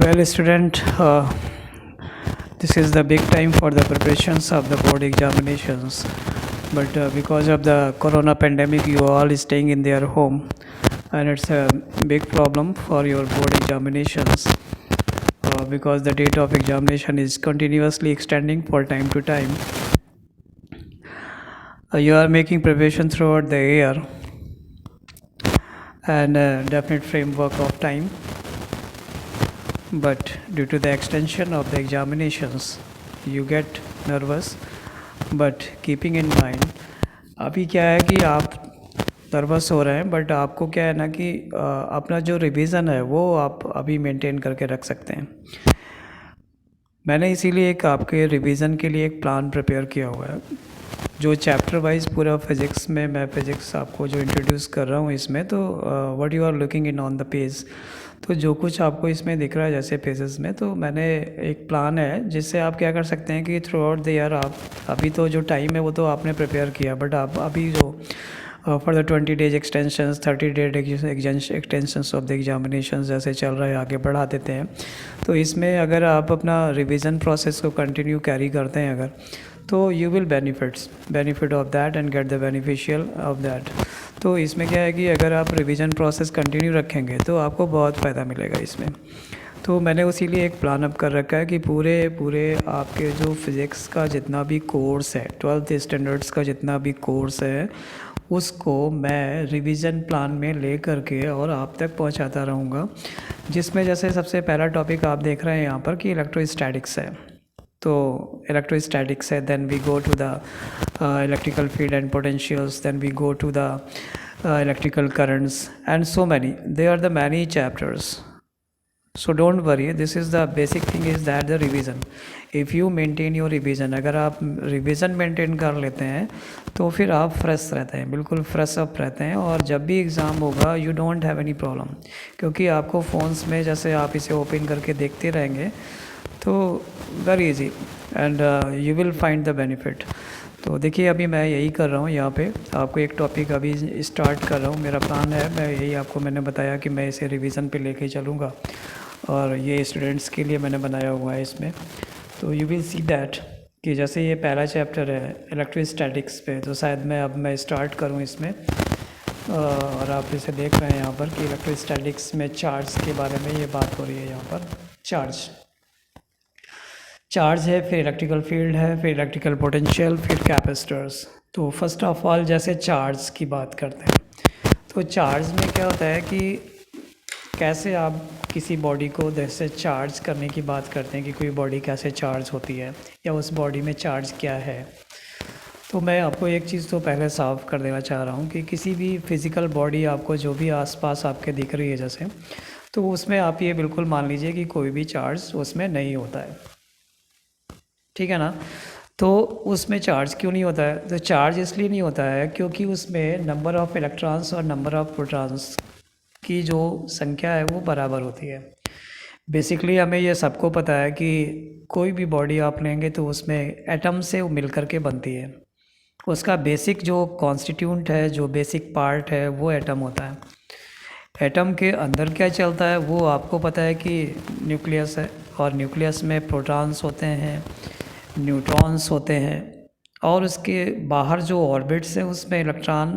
Well, student, this is the big time for the preparations of the board examinations. But because of the corona pandemic, you all is staying in their home, and it's a big problem for your board examinations because the date of examination is continuously extending for time to time. You are making preparation throughout the year and a definite framework of time, but due to the extension of the examinations you get nervous. But keeping in mind, अभी क्या है कि आप nervous हो रहे हैं, but आपको क्या है ना कि अपना जो रिवीजन है वो आप अभी मेंटेन करके रख सकते हैं. मैंने इसीलिए एक आपके रिवीजन के लिए एक प्लान प्रिपेयर किया हुआ है, जो चैप्टर वाइज पूरा फिज़िक्स में मैं फिज़िक्स आपको जो इंट्रोड्यूस कर रहा हूँ इसमें. तो what you are looking in on the page, तो जो कुछ आपको इसमें दिख रहा है जैसे पेजेस में, तो मैंने एक प्लान है जिससे आप क्या कर सकते हैं कि थ्रू आउट द ईयर आप अभी तो जो टाइम है वो तो आपने प्रिपेयर किया, बट आप अभी जो for the 20 days extensions 30 days extensions of the examination जैसे चल रहा है आगे बढ़ा देते हैं. तो इसमें अगर आप अपना रिवीजन प्रोसेस को कंटिन्यू कैरी करते हैं अगर, तो you will benefit of that and get the beneficial of that. तो इसमें क्या है कि अगर आप रिवीजन प्रोसेस कंटिन्यू रखेंगे तो आपको बहुत फ़ायदा मिलेगा इसमें. तो मैंने उसी लिए एक प्लान अप कर रखा है कि पूरे आपके जो फिज़िक्स का जितना भी कोर्स है, 12th स्टैंडर्ड्स का जितना भी कोर्स है, उसको मैं रिवीजन प्लान में ले करके और आप तक पहुंचाता रहूँगा. जिसमें जैसे सबसे पहला टॉपिक आप देख रहे हैं यहाँ पर कि इलेक्ट्रोस्टैटिक्स है. तो इलेक्ट्रोस्टैटिक्स है, then we go to the electrical field and potentials, then we go to the electrical currents and so many. They are the many chapters, so don't worry. This is the basic thing is that the revision, if you maintain your revision, अगर आप revision maintain कर लेते हैं तो फिर आप fresh रहते हैं, बिल्कुल फ्रेश अप रहते हैं, और जब भी एग्ज़ाम होगा you don't have any problem, क्योंकि आपको फ़ोन्स में जैसे आप इसे ओपन करके देखते रहेंगे तो very easy and you will find the benefit. तो देखिए अभी मैं यही कर रहा हूँ, यहाँ पे आपको एक टॉपिक अभी स्टार्ट कर रहा हूँ. मेरा प्लान है, मैं यही आपको मैंने बताया कि मैं इसे रिवीजन पे लेके चलूँगा, और ये स्टूडेंट्स के लिए मैंने बनाया हुआ है इसमें. तो यू विल सी दैट कि जैसे ये पहला चैप्टर है इलेक्ट्रोस्टैटिक्स पे, तो शायद मैं स्टार्ट करूँ इसमें. और आप इसे देख रहे हैं यहाँ पर कि इलेक्ट्रोस्टैटिक्स में चार्ज के बारे में ये बात हो रही है. यहाँ पर चार्ज है, फिर इलेक्ट्रिकल फील्ड है, फिर इलेक्ट्रिकल पोटेंशियल, फिर कैपेसिटर्स. तो फर्स्ट ऑफ ऑल जैसे चार्ज की बात करते हैं, तो चार्ज में क्या होता है कि कैसे आप किसी बॉडी को जैसे चार्ज करने की बात करते हैं कि कोई बॉडी कैसे चार्ज होती है या उस बॉडी में चार्ज क्या है. तो मैं आपको एक चीज़ तो पहले साफ़ कर देना चाह रहा हूँ कि किसी भी फिज़िकल बॉडी आपको जो भी आसपास आपके दिख रही है जैसे, तो उसमें आप ये बिल्कुल मान लीजिए कि कोई भी चार्ज उसमें नहीं होता है, ठीक है ना. तो उसमें चार्ज क्यों नहीं होता है? तो चार्ज इसलिए नहीं होता है क्योंकि उसमें नंबर ऑफ़ इलेक्ट्रॉन्स और नंबर ऑफ़ प्रोटॉन्स की जो संख्या है वो बराबर होती है. बेसिकली हमें ये सबको पता है कि कोई भी बॉडी आप लेंगे तो उसमें एटम से मिल कर के बनती है. उसका बेसिक जो कॉन्स्टिट्यूंट है, जो बेसिक पार्ट है, वो एटम होता है. एटम के अंदर क्या चलता है वो आपको पता है कि न्यूक्लियस है, और न्यूक्लियस में प्रोटॉन्स होते हैं, न्यूट्रॉन्स होते हैं, और उसके बाहर जो ऑर्बिट्स है उसमें इलेक्ट्रॉन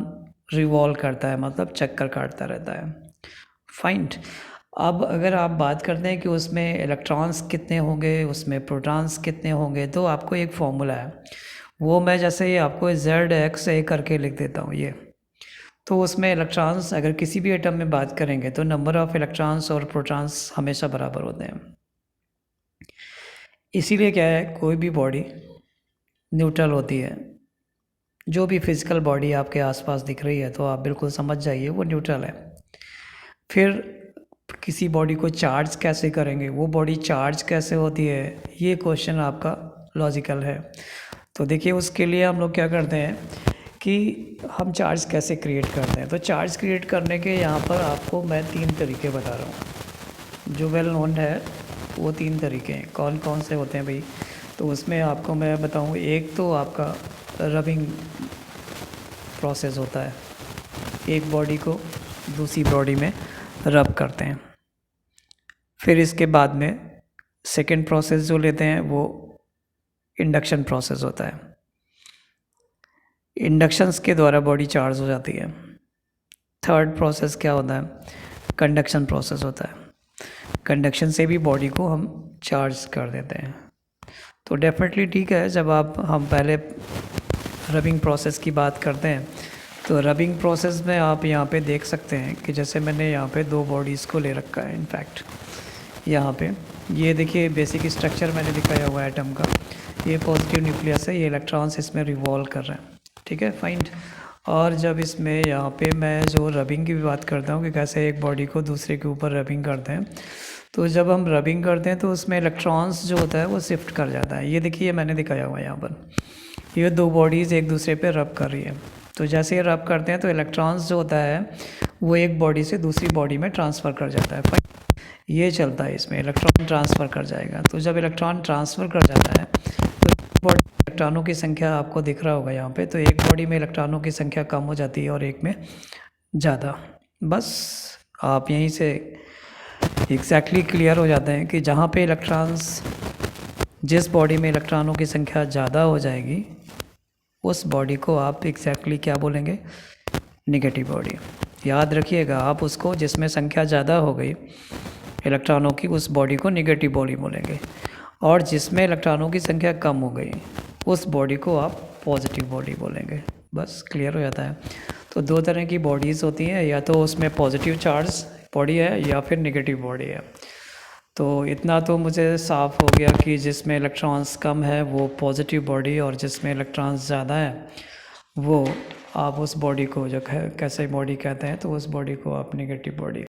रिवॉल्व करता है, मतलब चक्कर काटता रहता है. फाइन. अब अगर आप बात करते हैं कि उसमें इलेक्ट्रॉन्स कितने होंगे, उसमें प्रोटॉन्स कितने होंगे, तो आपको एक फॉर्मूला है, वो मैं जैसे ये आपको ZXA करके लिख देता हूँ ये. तो उसमें इलेक्ट्रॉन्स अगर किसी भी एटम में बात करेंगे तो नंबर ऑफ़ इलेक्ट्रॉन्स और प्रोटॉन्स हमेशा बराबर होते हैं. इसीलिए क्या है, कोई भी बॉडी न्यूट्रल होती है. जो भी फिज़िकल बॉडी आपके आसपास दिख रही है तो आप बिल्कुल समझ जाइए वो न्यूट्रल है. फिर किसी बॉडी को चार्ज कैसे करेंगे, वो बॉडी चार्ज कैसे होती है, ये क्वेश्चन आपका लॉजिकल है. तो देखिए उसके लिए हम लोग क्या करते हैं कि हम चार्ज कैसे क्रिएट करते हैं. तो चार्ज क्रिएट करने के यहाँ पर आपको मैं 3 तरीके बता रहा हूँ, जो वेल नोन है वो 3 तरीके हैं. कौन कौन से होते हैं भाई? तो उसमें आपको मैं बताऊँ, एक तो आपका रबिंग प्रोसेस होता है, एक बॉडी को दूसरी बॉडी में रब करते हैं. फिर इसके बाद में सेकेंड प्रोसेस जो लेते हैं वो इंडक्शन प्रोसेस होता है। इंडक्शंस के द्वारा बॉडी चार्ज हो जाती है। थर्ड प्रोसेस क्या होता है? कंडक्शन प्रोसेस होता है। कंडक्शन से भी बॉडी को हम चार्ज कर देते हैं। तो डेफिनेटली ठीक है, जब हम पहले रबिंग प्रोसेस की बात करते हैं तो रबिंग प्रोसेस में आप यहाँ पे देख सकते हैं कि जैसे मैंने यहाँ पे दो बॉडीज़ को ले रखा है। इनफैक्ट यहाँ पे ये देखिए बेसिक स्ट्रक्चर मैंने दिखाया हुआ है एटम का। ये पॉजिटिव न्यूक्लियस है, ये इलेक्ट्रॉन्स इसमें रिवॉल्व कर रहे हैं, ठीक है, फाइन। और जब इसमें यहाँ पे मैं जो रबिंग की भी बात करता हूँ कि कैसे एक बॉडी को दूसरे के ऊपर रबिंग करते हैं, तो जब हम रबिंग करते हैं तो उसमें इलेक्ट्रॉन्स जो होता है वो शिफ्ट कर जाता है। ये देखिए मैंने दिखाया हुआ है यहाँ पर, ये दो बॉडीज़ एक दूसरे पे रब कर रही है। तो जैसे ये रब करते हैं तो इलेक्ट्रॉन्स जो होता है वो एक बॉडी से दूसरी बॉडी में ट्रांसफ़र कर जाता है। ये चलता है, इसमें इलेक्ट्रॉन ट्रांसफ़र कर जाएगा। तो जब इलेक्ट्रॉन ट्रांसफ़र कर जाता है तो बॉडी इलेक्ट्रॉनों की संख्या आपको दिख रहा होगा यहाँ पे, तो एक बॉडी में इलेक्ट्रॉनों की संख्या कम हो जाती है और एक में ज़्यादा। बस आप यहीं से एग्जैक्टली क्लियर हो जाते हैं कि जहाँ पे इलेक्ट्रॉन्स, जिस बॉडी में इलेक्ट्रॉनों की संख्या ज़्यादा हो जाएगी उस बॉडी को आप एग्जैक्टली क्या बोलेंगे? Negative body. याद रखिएगा आप उसको, जिसमें संख्या ज़्यादा हो गई इलेक्ट्रॉनों की, उस बॉडी को नेगेटिव बॉडी बोलेंगे। और जिसमें इलेक्ट्रॉनों की संख्या कम हो गई उस बॉडी को आप पॉजिटिव बॉडी बोलेंगे। बस क्लियर हो जाता है। तो दो तरह की बॉडीज़ होती हैं, या तो उसमें पॉजिटिव चार्ज बॉडी है या फिर नेगेटिव बॉडी है। तो इतना तो मुझे साफ़ हो गया कि जिसमें इलेक्ट्रॉन्स कम है वो पॉजिटिव बॉडी, और जिसमें इलेक्ट्रॉन्स ज़्यादा है वो आप उस बॉडी को जो कैसे बॉडी कहते हैं, तो उस बॉडी को आप नेगेटिव बॉडी